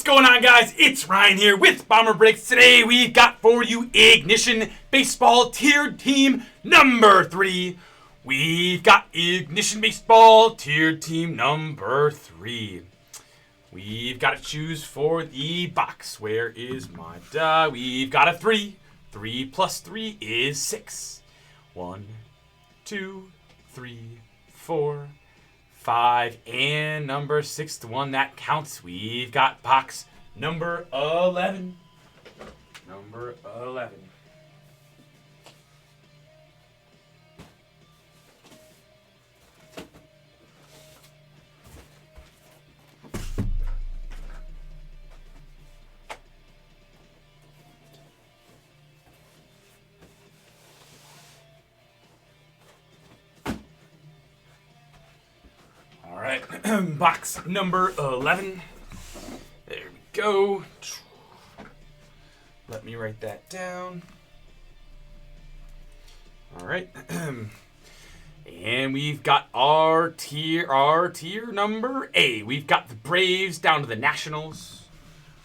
What's going on, guys? It's Ryan here with Bomber Breaks. Today we've got for you Ignition Baseball Tiered Team number 3. We've got Ignition Baseball Tiered Team number 3. We've got to choose for the box. Where is my die? We've got a 3. 3 plus 3 is 6. 1, 2, 3, 4, 5, and number 6th one that counts. We've got box number 11. Number 11. Alright, box number 11. There we go. Let me write that down. Alright. And we've got our tier number A. We've got the Braves down to the Nationals.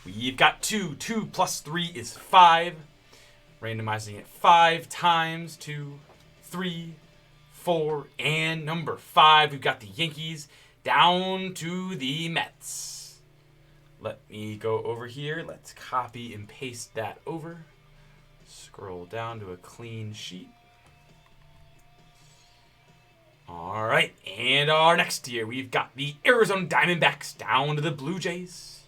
We've got 2. 2 plus 3 is 5. Randomizing it 5 times. 2, 3, 4, and number 5. We've got the Yankees down to the Mets. Let me go over here. Let's copy and paste that over. Scroll down to a clean sheet. All right, and our next tier, we've got the Arizona Diamondbacks down to the Blue Jays.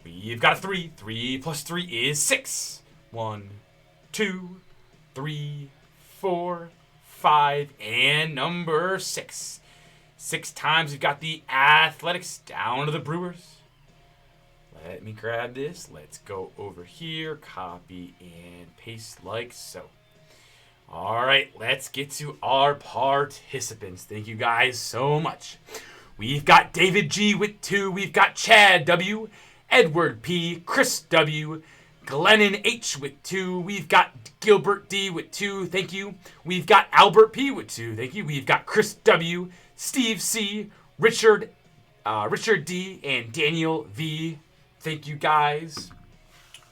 We've got a 3. 3 plus 3 is 6. 1, 2, 3, 4, 5, and number 6. 6 times we've got the Athletics down to the Brewers. Let me grab this. Let's go over here, copy and paste like so. All right, let's get to our participants. Thank you guys so much. We've got David G with 2. We've got Chad W, Edward P, Chris W, Glennon H with 2. We've got Gilbert D with 2. Thank you. We've got Albert P with 2. Thank you. We've got Chris W, Steve C, Richard D, and Daniel V. Thank you, guys.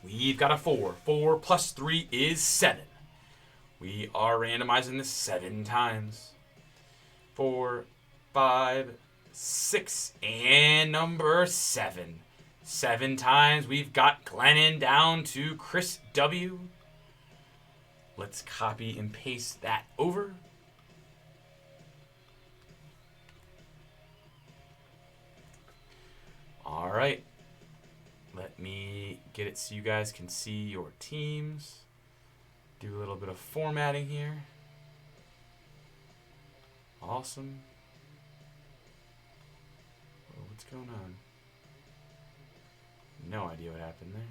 We've got a 4. 4 plus 3 is 7. We are randomizing this 7 times. 4, 5, 6, and number 7. 7 times we've got Glennon down to Chris W. Let's copy and paste that over. All right. Let me get it so you guys can see your teams. Do a little bit of formatting here. Awesome. Oh, what's going on? No idea what happened there.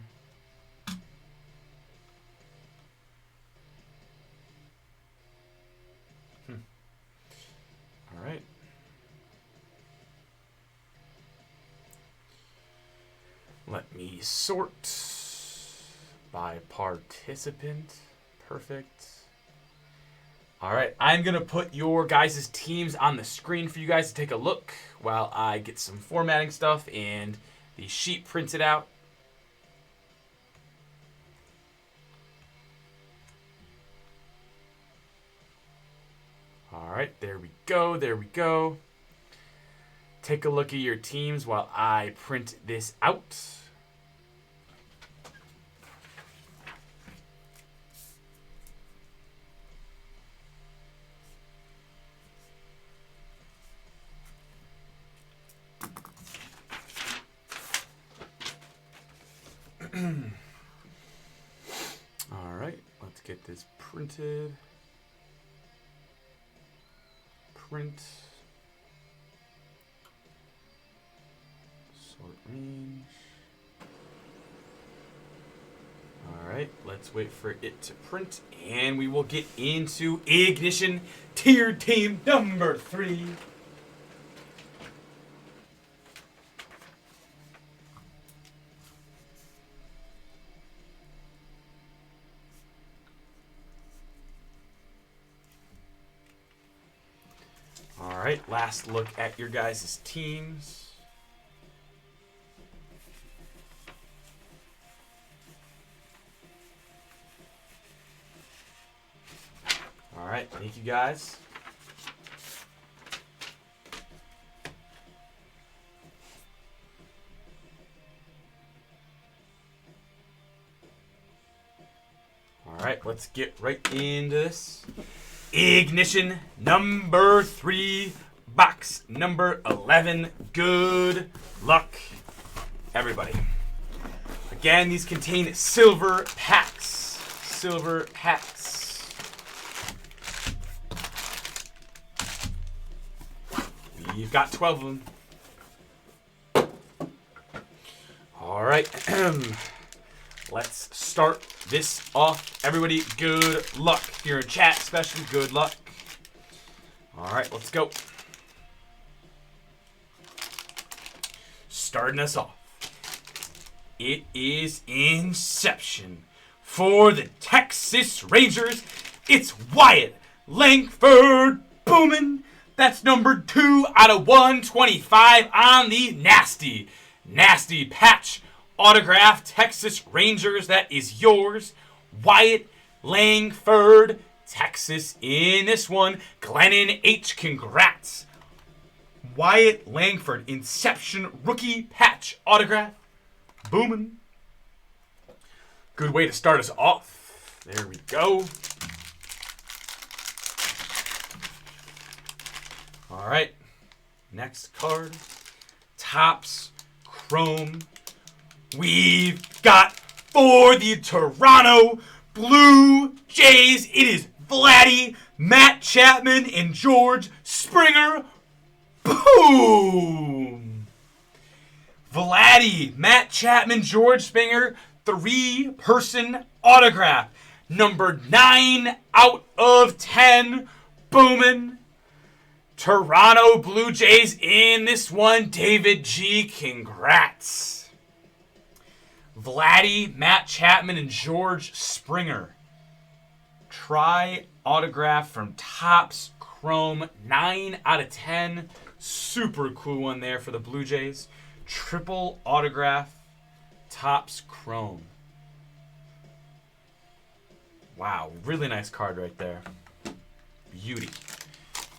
All right. Let me sort by participant. Perfect. All right, I'm going to put your guys' teams on the screen for you guys to take a look while I get some formatting stuff and the sheet printed out. All right, there we go. There we go. Take a look at your teams while I print this out. All right, let's get this printed. Print. Sort range. All right, let's wait for it to print, and we will get into Ignition Tiered Team number 3. All right, last look at your guys' teams. right. Thank you, guys. All right, let's get right into this. Ignition number 3, box number 11. Good luck, everybody. Again, these contain silver packs. Silver packs. You've got 12 of them. All right. Let's start this off. Everybody, good luck. If you're in chat, especially, good luck. All right, let's go. Starting us off. It is Inception. For the Texas Rangers, it's Wyatt Langford Boomin. That's number 2 out of 125 on the nasty patch autograph. Texas Rangers, that is yours. Wyatt Langford, Texas in this one. Glennon H, congrats. Wyatt Langford, Inception rookie patch autograph. Boomin'. Good way to start us off. There we go. All right. Next card. Topps Chrome. We've got for the Toronto Blue Jays, it is Vladdy, Matt Chapman, and George Springer. Boom! Vladdy, Matt Chapman, George Springer, 3-person autograph. Number 9 out of 10. Boomin'. Toronto Blue Jays in this one. David G, congrats. Vladdy, Matt Chapman, and George Springer. Try autograph from Topps Chrome. 9 out of 10. Super cool one there for the Blue Jays. Triple autograph. Topps Chrome. Wow, really nice card right there. Beauty.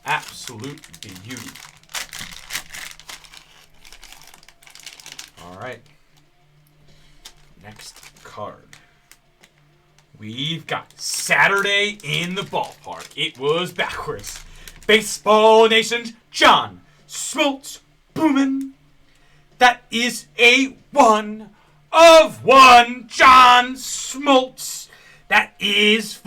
Absolute beauty. All right. Next card. We've got Saturday in the Ballpark. It was backwards. Baseball Nation's John Smoltz Boomin'. That is a 1 of 1 John Smoltz. That is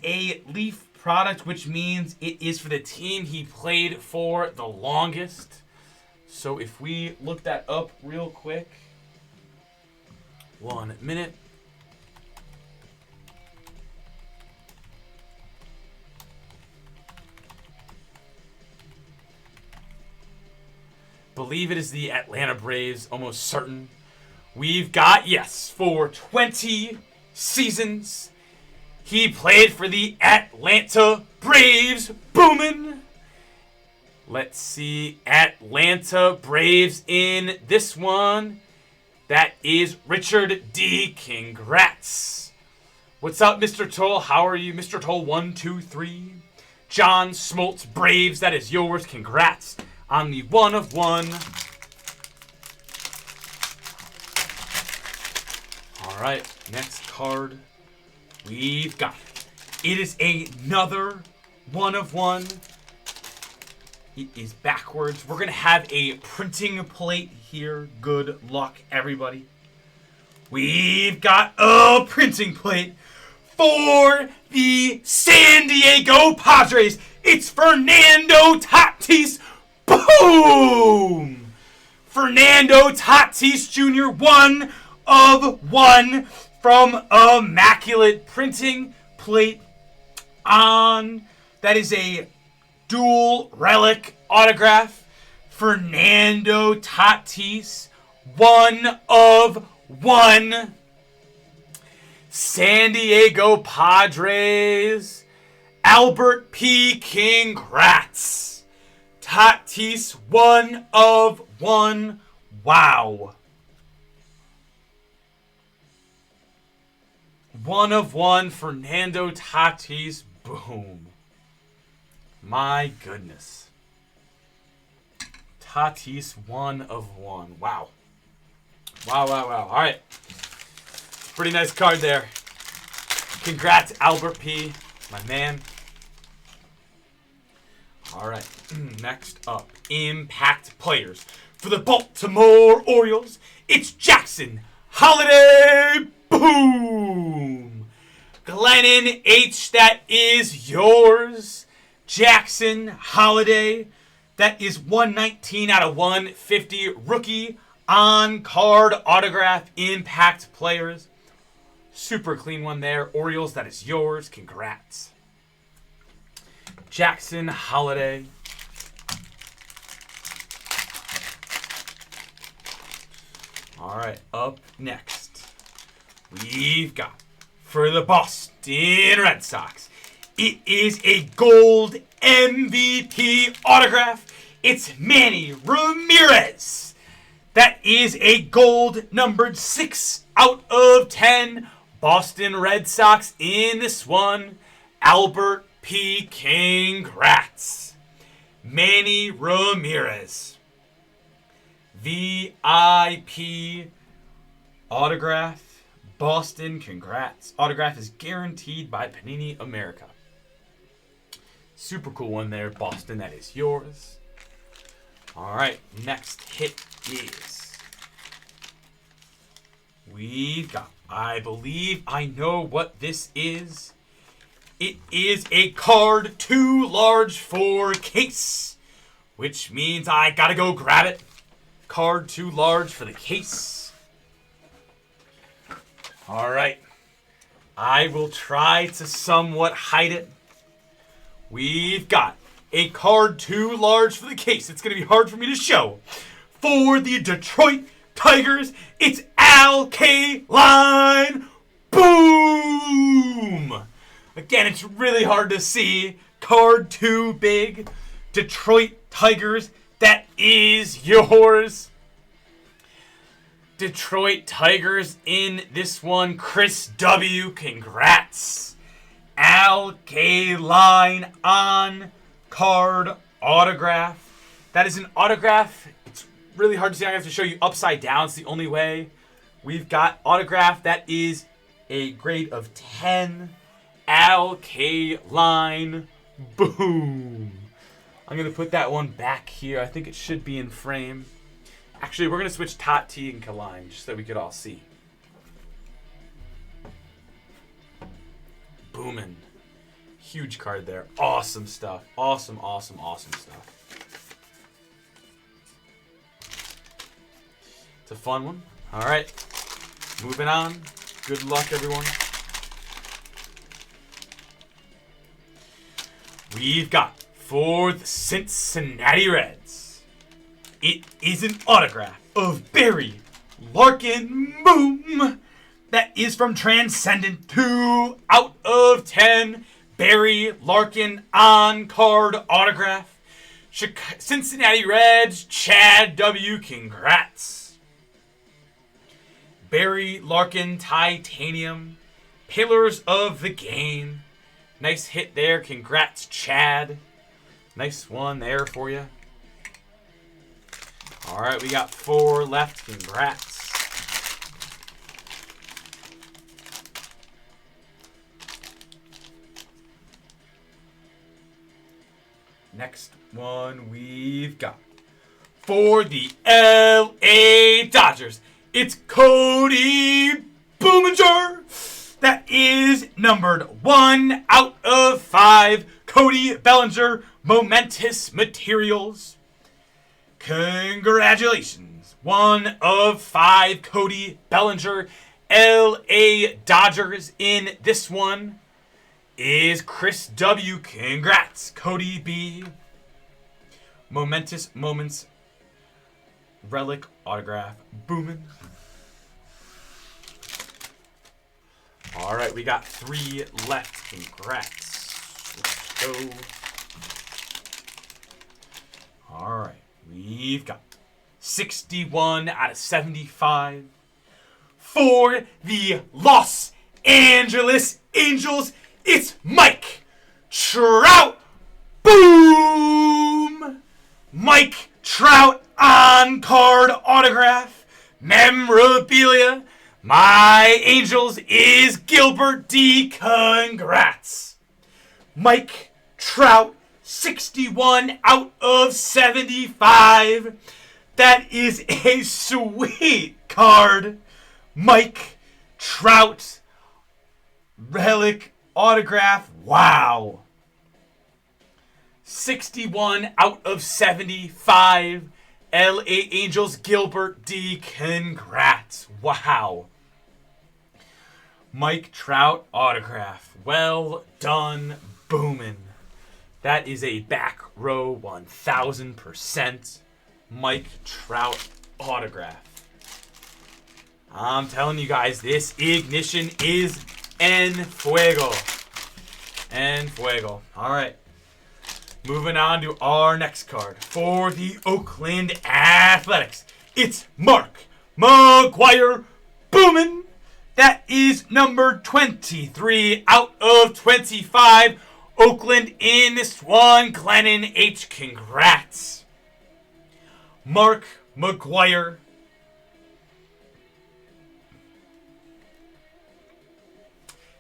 a Leaf product, which means it is for the team he played for the longest. So if we look that up real quick. 1 minute. Believe it is the Atlanta Braves, almost certain. We've got, yes, for 20 seasons, he played for the Atlanta Braves. Boomin'. Let's see, Atlanta Braves in this one. That is Richard D. Congrats. What's up, Mr. Toll? How are you? Mr. Toll 123. John Smoltz Braves, that is yours. Congrats on the 1 of 1. All right, next card we've got. It is another 1 of 1. It is backwards. We're going to have a printing plate here. Good luck, everybody. We've got a printing plate for the San Diego Padres. It's Fernando Tatis. Boom! Fernando Tatis Jr., 1 of 1 from Immaculate Printing Plate on. That is a dual relic autograph. Fernando Tatis, 1 of 1. San Diego Padres, Albert P. Congrats. Tatis, 1 of 1. Wow. 1 of 1, Fernando Tatis. Boom. My goodness. Tatis, 1 of 1. Wow. Wow. All right. Pretty nice card there. Congrats, Albert P. My man. All right. Next up, impact players. For the Baltimore Orioles, it's Jackson Holiday. Boom. Glennon H., that is yours. Jackson Holiday. That is 119 out of 150. Rookie on-card autograph impact players. Super clean one there. Orioles, that is yours. Congrats. Jackson Holiday. All right, up next, we've got, for the Boston Red Sox, it is a gold MVP autograph. It's Manny Ramirez. That is a gold numbered 6 out of 10. Boston Red Sox in this one. Albert P. Congrats. Manny Ramirez. VIP autograph. Boston, congrats. Autograph is guaranteed by Panini America. Super cool one there, Boston. That is yours. All right, next hit is, we've got, I believe I know what this is. It is a card too large for case, which means I gotta go grab it. Card too large for the case. All right. I will try to somewhat hide it. We've got a card too large for the case. It's going to be hard for me to show. For the Detroit Tigers, it's Al Kaline. Boom! Again, it's really hard to see. Card too big. Detroit Tigers, that is yours. Detroit Tigers in this one. Chris W., congrats. Al Kaline on card autograph. That is an autograph. It's really hard to see. I have to show you upside down. It's the only way. We've got autograph. That is a grade of 10. Al Kaline. Boom. I'm going to put that one back here. I think it should be in frame. Actually, we're going to switch Tati and Kaline just so we could all see. Boomin'. Huge card there. Awesome stuff. Awesome stuff. It's a fun one. All right. Moving on. Good luck, everyone. We've got, for the Cincinnati Reds, it is an autograph of Barry Larkin. Boom! That is from Transcendent. 2 out of 10. Barry Larkin on-card autograph. Cincinnati Reds, Chad W., congrats. Barry Larkin, Titanium. Pillars of the Game. Nice hit there. Congrats, Chad. Nice one there for you. All right, we got 4 left. Congrats. Next one we've got, for the LA Dodgers, it's Cody Boominger. That is numbered 1 out of 5. Cody Bellinger, Momentous Materials. Congratulations. 1 of 5, Cody Bellinger. LA Dodgers in this one is Chris W. Congrats, Cody B. Momentous Moments Relic Autograph. Boomin'. All right, we got 3 left. Congrats. Let's go. All right, we've got 61 out of 75 for the Los Angeles Angels, it's Mike Trout. Boom! Mike Trout on-card autograph. Memorabilia. My Angels is Gilbert D. Congrats. Mike Trout, 61 out of 75. That is a sweet card. Mike Trout relic autograph. Wow. 61 out of 75. LA Angels, Gilbert D. Congrats. Wow. Mike Trout autograph. Well done, boomin'. That is a back row 1000% Mike Trout autograph. I'm telling you guys, this ignition is en fuego. En fuego. All right. Moving on to our next card for the Oakland Athletics. It's Mark McGwire. Boomin'. That is number 23 out of 25. Oakland in this one. Glennon H. Congrats. Mark McGwire.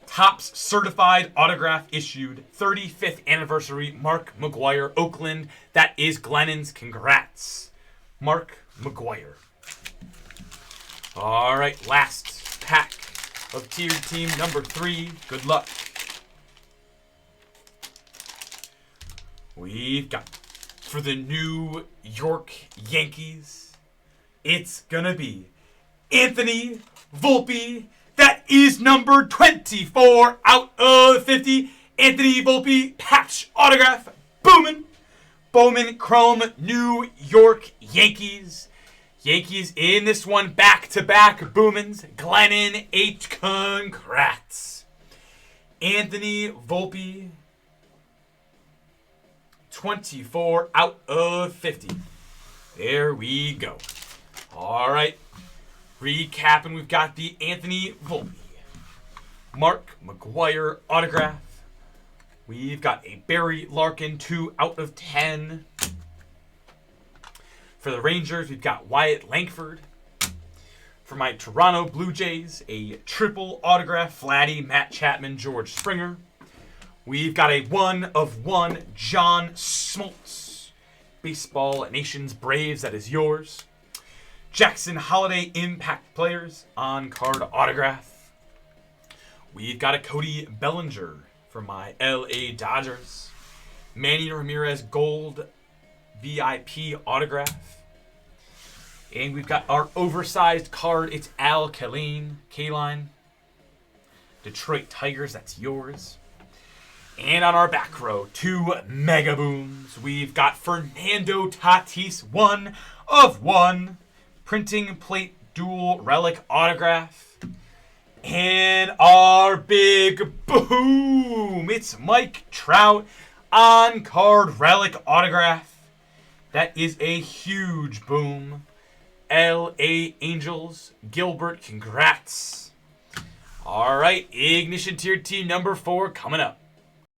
Topps certified autograph issued. 35th anniversary. Mark McGwire, Oakland. That is Glennon's. Congrats. Mark McGwire. All right, last pack of tier team number 3. Good luck. We've got, for the New York Yankees, it's gonna be Anthony Volpe. That is number 24 out of 50. Anthony Volpe patch autograph. Boomin'. Bowman Chrome, New York Yankees. Yankees in this one back-to-back boomins. Glennon H. Congrats. Anthony Volpe, 24 out of 50. There we go. All right. Recapping, we've got the Anthony Volpe, Mark McGwire autograph. We've got a Barry Larkin 2 out of 10. For the Rangers, we've got Wyatt Langford. For my Toronto Blue Jays, a triple autograph, Vladdy, Matt Chapman, George Springer. We've got a 1 of 1 John Smoltz. Baseball Nations Braves, that is yours. Jackson Holiday Impact Players on-card autograph. We've got a Cody Bellinger for my LA Dodgers. Manny Ramirez Gold VIP autograph. And we've got our oversized card. It's Al Kaline. Detroit Tigers, that's yours. And on our back row, 2 mega booms. We've got Fernando Tatis 1 of 1. Printing plate dual relic autograph. And our big boom. It's Mike Trout on-card relic autograph. That is a huge boom. LA Angels, Gilbert, congrats. All right, Ignition Tier Team number 4 coming up.